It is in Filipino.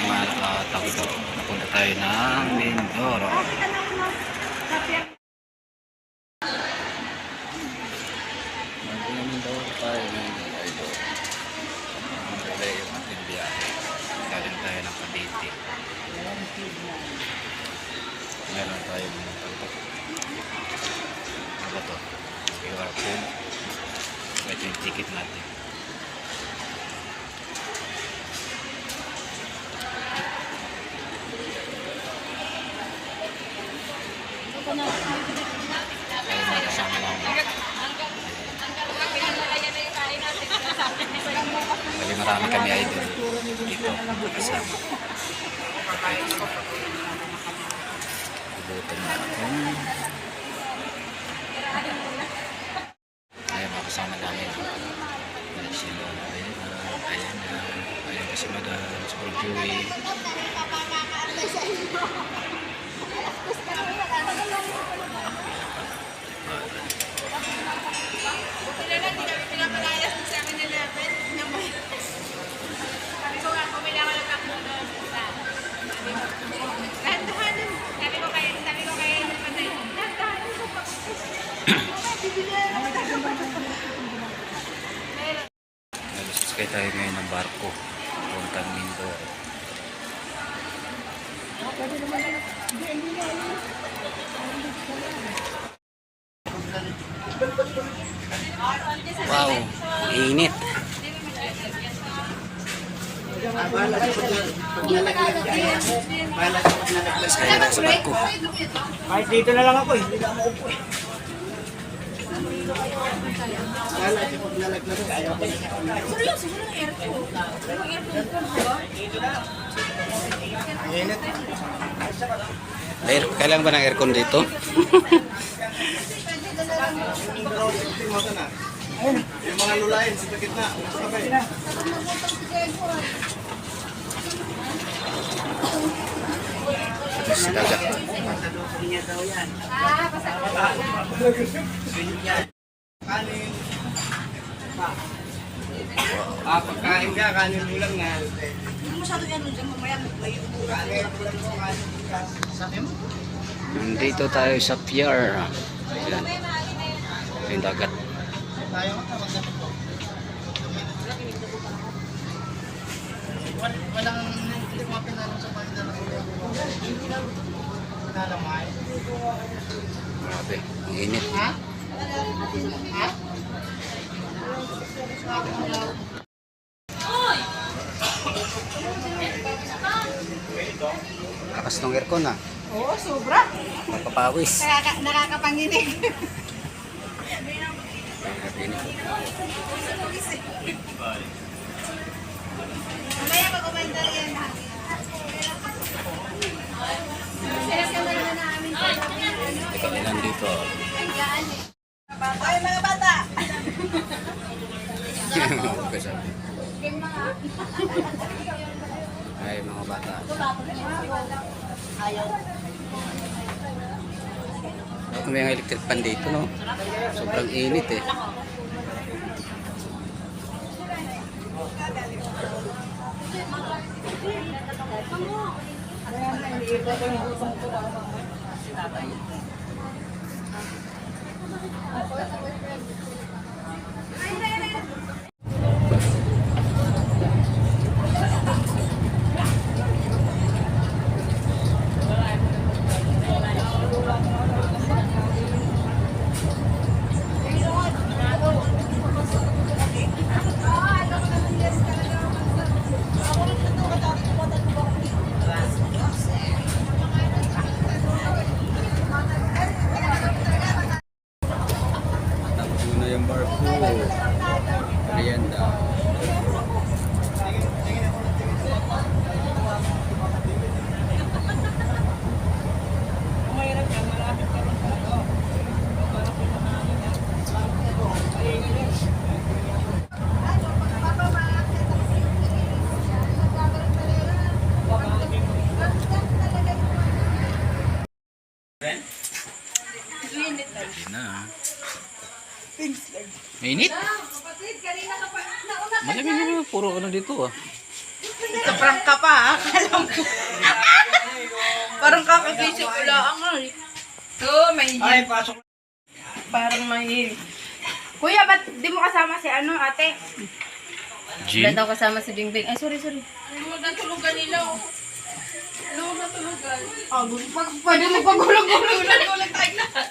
tawag ito, napunta tayo ng Mindoro. Mindoro tayo ngayon, idol. Ang relay yung ating biyahe. Galing tayo ng Cavite. Meron tayo mga tawag. Ano ba ito? QR code. Ito yung ticket natin. Bali marami kami idol dito kasama. Ibutan na akong ayun mga kasama namin. Sila ayan kasi madam Super Joey. Nagsusukay tayo ngayon ng barko puntang Mindoro. Wow, init. Saya na sa barko. Kahit dito na lang ako eh. Hindi na ako upo eh. Kailangan ba ng aircon dito? Yung mga lulayin sa gitna. Sa dagat. Kanin. Pagkain ka, kanin mo lang nga. Hindi masyado yan dyan, mamaya may upo. Kanin mo lang mo, kanin ka. Sabi mo? Nandito tayo sa pier. Ayan. Yung dagat. Tayo ka, walang hindi mo pinanong sa pagdala ng nalamay. Grabe, ang init. Ha? Ha? Lakas ng aircon ah. Oo, sobra. Magpapawis. Nakakapanginig. Mamaya pag-umandar yan ha. Sarap ka na namin sa Teka, ilan dito? Ay, mga bata! Kasabi. Ay, mga bata. Ayaw. May mga electric pan dito, no? Sobrang init eh. Yung barko. Merienda. Gabi na. Mainit? Malamig naman. Puro ano dito ah. Prank ka pa, ha? Alam mo. Parang kakagising ko lang, eh. May Ay, pasok. parang may... Kuya, ba't di mo kasama si ate? Jean? daw kasama si Bingbing. Ay, sorry. Ano mo natulugan nila, oh. Ano mo natulugan? Pwede mo pag-gulag-gulag tayo lahat.